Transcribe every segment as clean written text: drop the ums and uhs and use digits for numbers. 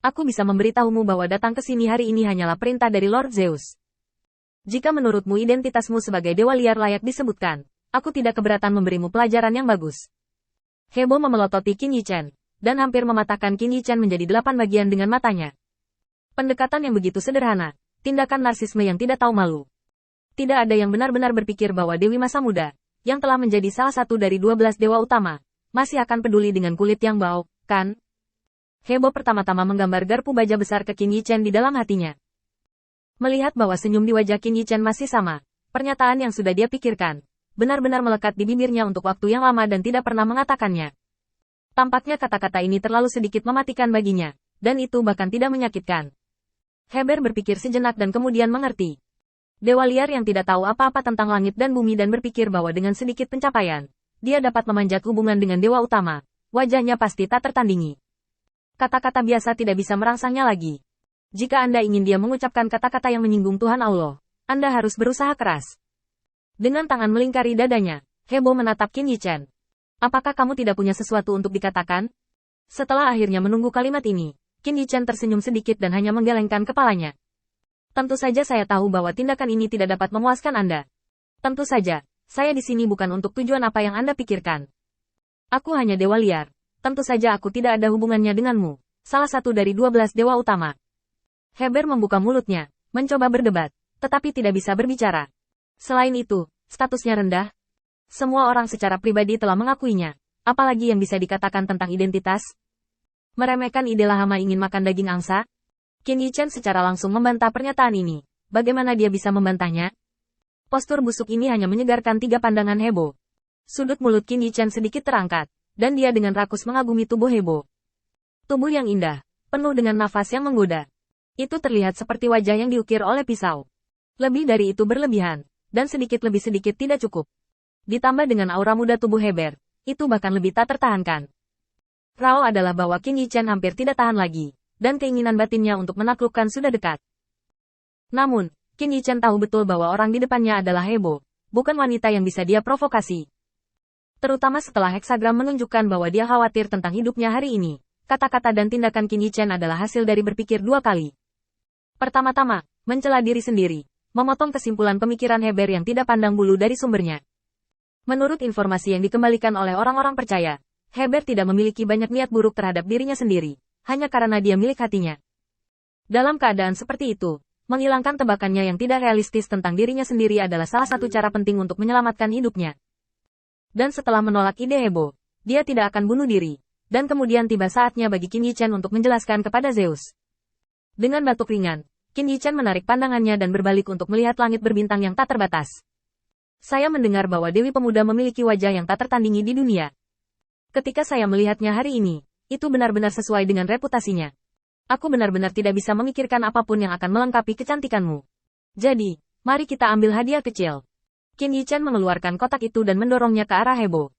Aku bisa memberitahumu bahwa datang ke sini hari ini hanyalah perintah dari Lord Zeus. Jika menurutmu identitasmu sebagai dewa liar layak disebutkan, aku tidak keberatan memberimu pelajaran yang bagus. Hebo memelototi Qin Yichen, dan hampir mematahkan Qin Yichen menjadi 8 bagian dengan matanya. Pendekatan yang begitu sederhana, tindakan narsisme yang tidak tahu malu. Tidak ada yang benar-benar berpikir bahwa Dewi masa muda, yang telah menjadi salah satu dari 12 dewa utama, masih akan peduli dengan kulit yang bau, kan? Hebo pertama-tama menggambar garpu baja besar ke Qin Yichen di dalam hatinya. Melihat bahwa senyum di wajah Qin Yichen masih sama, pernyataan yang sudah dia pikirkan, benar-benar melekat di bibirnya untuk waktu yang lama dan tidak pernah mengatakannya. Tampaknya kata-kata ini terlalu sedikit mematikan baginya, dan itu bahkan tidak menyakitkan. Heber berpikir sejenak dan kemudian mengerti. Dewa liar yang tidak tahu apa-apa tentang langit dan bumi dan berpikir bahwa dengan sedikit pencapaian, dia dapat memanjat hubungan dengan dewa utama, wajahnya pasti tak tertandingi. Kata-kata biasa tidak bisa merangsangnya lagi. Jika Anda ingin dia mengucapkan kata-kata yang menyinggung Tuhan Allah, Anda harus berusaha keras. Dengan tangan melingkari dadanya, Hebo menatap Qin Yichen. Apakah kamu tidak punya sesuatu untuk dikatakan? Setelah akhirnya menunggu kalimat ini, Qin Yichen tersenyum sedikit dan hanya menggelengkan kepalanya. Tentu saja saya tahu bahwa tindakan ini tidak dapat memuaskan Anda. Tentu saja, saya di sini bukan untuk tujuan apa yang Anda pikirkan. Aku hanya dewa liar. Tentu saja aku tidak ada hubungannya denganmu, salah satu dari 12 dewa utama. Heber membuka mulutnya, mencoba berdebat, tetapi tidak bisa berbicara. Selain itu, statusnya rendah. Semua orang secara pribadi telah mengakuinya, apalagi yang bisa dikatakan tentang identitas. Meremehkan ide Lahama ingin makan daging angsa? Qin Yichen secara langsung membantah pernyataan ini. Bagaimana dia bisa membantahnya? Postur busuk ini hanya menyegarkan 3 pandangan Hebo. Sudut mulut Qin Yichen sedikit terangkat, dan dia dengan rakus mengagumi tubuh Hebo. Tubuh yang indah, penuh dengan nafas yang menggoda. Itu terlihat seperti wajah yang diukir oleh pisau. Lebih dari itu berlebihan, dan sedikit lebih sedikit tidak cukup. Ditambah dengan aura muda tubuh Heber, itu bahkan lebih tak tertahankan. Rao adalah bahwa Qin Yichen hampir tidak tahan lagi, dan keinginan batinnya untuk menaklukkan sudah dekat. Namun, Qin Yichen tahu betul bahwa orang di depannya adalah Hebo, bukan wanita yang bisa dia provokasi. Terutama setelah heksagram menunjukkan bahwa dia khawatir tentang hidupnya hari ini. Kata-kata dan tindakan Qin Yichen adalah hasil dari berpikir 2 kali. Pertama-tama, mencela diri sendiri, memotong kesimpulan pemikiran Heber yang tidak pandang bulu dari sumbernya. Menurut informasi yang dikembalikan oleh orang-orang percaya, Heber tidak memiliki banyak niat buruk terhadap dirinya sendiri, hanya karena dia milik hatinya. Dalam keadaan seperti itu, menghilangkan tebakannya yang tidak realistis tentang dirinya sendiri adalah salah satu cara penting untuk menyelamatkan hidupnya. Dan setelah menolak ide Hebo, dia tidak akan bunuh diri. Dan kemudian tiba saatnya bagi Qin Yichen untuk menjelaskan kepada Zeus. Dengan batuk ringan, Qin Yichen menarik pandangannya dan berbalik untuk melihat langit berbintang yang tak terbatas. Saya mendengar bahwa Dewi Pemuda memiliki wajah yang tak tertandingi di dunia. Ketika saya melihatnya hari ini, itu benar-benar sesuai dengan reputasinya. Aku benar-benar tidak bisa memikirkan apapun yang akan melengkapi kecantikanmu. Jadi, mari kita ambil hadiah kecil. Qin Yichen mengeluarkan kotak itu dan mendorongnya ke arah Hebo.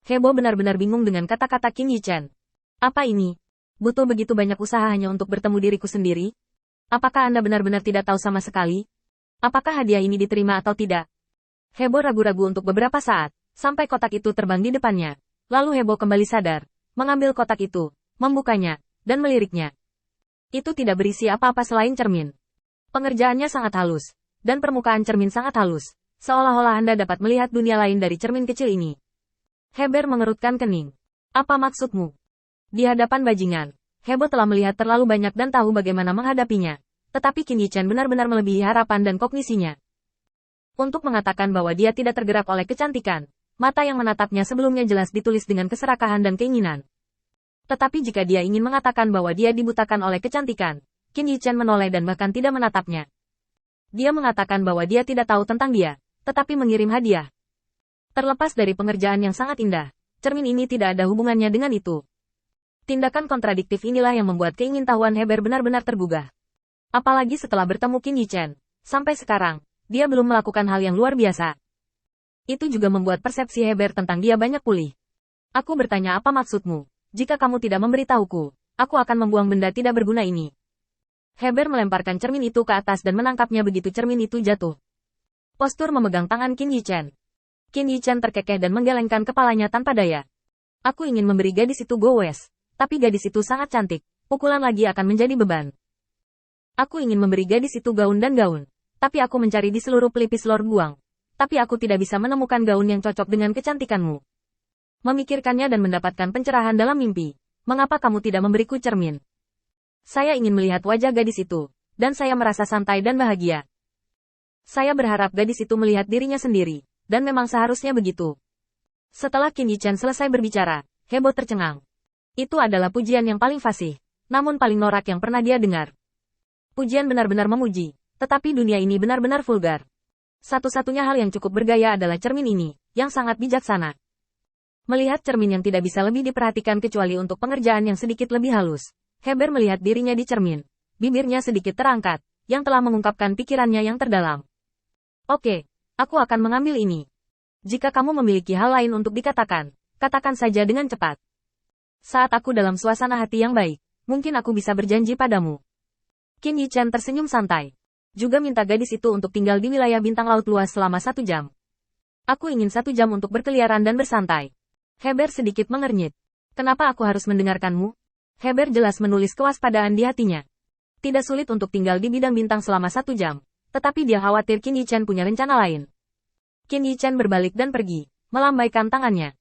Hebo benar-benar bingung dengan kata-kata Qin Yichen. Apa ini? Butuh begitu banyak usaha hanya untuk bertemu diriku sendiri? Apakah Anda benar-benar tidak tahu sama sekali? Apakah hadiah ini diterima atau tidak? Hebo ragu-ragu untuk beberapa saat, sampai kotak itu terbang di depannya. Lalu Hebo kembali sadar, mengambil kotak itu, membukanya, dan meliriknya. Itu tidak berisi apa-apa selain cermin. Pengerjaannya sangat halus, dan permukaan cermin sangat halus. Seolah-olah Anda dapat melihat dunia lain dari cermin kecil ini. Heber mengerutkan kening. Apa maksudmu? Di hadapan bajingan, Hebo telah melihat terlalu banyak dan tahu bagaimana menghadapinya. Tetapi Qin Yichen benar-benar melebihi harapan dan kognisinya. Untuk mengatakan bahwa dia tidak tergerak oleh kecantikan, mata yang menatapnya sebelumnya jelas ditulis dengan keserakahan dan keinginan. Tetapi jika dia ingin mengatakan bahwa dia dibutakan oleh kecantikan, Qin Yichen menoleh dan bahkan tidak menatapnya. Dia mengatakan bahwa dia tidak tahu tentang dia, tetapi mengirim hadiah. Terlepas dari pengerjaan yang sangat indah, cermin ini tidak ada hubungannya dengan itu. Tindakan kontradiktif inilah yang membuat keingintahuan Heber benar-benar tergugah. Apalagi setelah bertemu Qin Yichen, sampai sekarang, dia belum melakukan hal yang luar biasa. Itu juga membuat persepsi Heber tentang dia banyak pulih. Aku bertanya apa maksudmu? Jika kamu tidak memberitahuku, aku akan membuang benda tidak berguna ini. Heber melemparkan cermin itu ke atas dan menangkapnya begitu cermin itu jatuh. Postur memegang tangan Qin Yichen. Qin Yichen terkekeh dan menggelengkan kepalanya tanpa daya. Aku ingin memberi gadis itu gowes, tapi gadis itu sangat cantik, pukulan lagi akan menjadi beban. Aku ingin memberi gadis itu gaun dan gaun. Tapi aku mencari di seluruh pelipis Lord Guang. Tapi aku tidak bisa menemukan gaun yang cocok dengan kecantikanmu. Memikirkannya dan mendapatkan pencerahan dalam mimpi. Mengapa kamu tidak memberiku cermin? Saya ingin melihat wajah gadis itu. Dan saya merasa santai dan bahagia. Saya berharap gadis itu melihat dirinya sendiri. Dan memang seharusnya begitu. Setelah Qin Yichen selesai berbicara, Hebo tercengang. Itu adalah pujian yang paling fasih. Namun paling norak yang pernah dia dengar. Pujian benar-benar memuji. Tetapi dunia ini benar-benar vulgar. Satu-satunya hal yang cukup bergaya adalah cermin ini, yang sangat bijaksana. Melihat cermin yang tidak bisa lebih diperhatikan kecuali untuk pengerjaan yang sedikit lebih halus. Heber melihat dirinya di cermin. Bibirnya sedikit terangkat, yang telah mengungkapkan pikirannya yang terdalam. Oke, aku akan mengambil ini. Jika kamu memiliki hal lain untuk dikatakan, katakan saja dengan cepat. Saat aku dalam suasana hati yang baik, mungkin aku bisa berjanji padamu. Qin Yichen tersenyum santai. Juga minta gadis itu untuk tinggal di wilayah bintang laut luas selama 1 jam. Aku ingin 1 jam untuk berkeliaran dan bersantai. Heber sedikit mengernyit. Kenapa aku harus mendengarkanmu? Heber jelas menulis kewaspadaan di hatinya. Tidak sulit untuk tinggal di bidang bintang selama 1 jam. Tetapi dia khawatir Qin Yichen punya rencana lain. Qin Yichen berbalik dan pergi, melambaikan tangannya.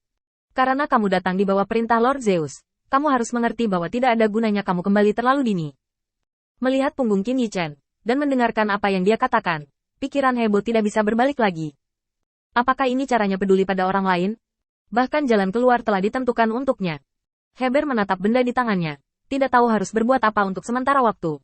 Karena kamu datang di bawah perintah Lord Zeus, kamu harus mengerti bahwa tidak ada gunanya kamu kembali terlalu dini. Melihat punggung Qin Yichen, dan mendengarkan apa yang dia katakan, pikiran Hebo tidak bisa berbalik lagi. Apakah ini caranya peduli pada orang lain? Bahkan jalan keluar telah ditentukan untuknya. Heber menatap benda di tangannya, tidak tahu harus berbuat apa untuk sementara waktu.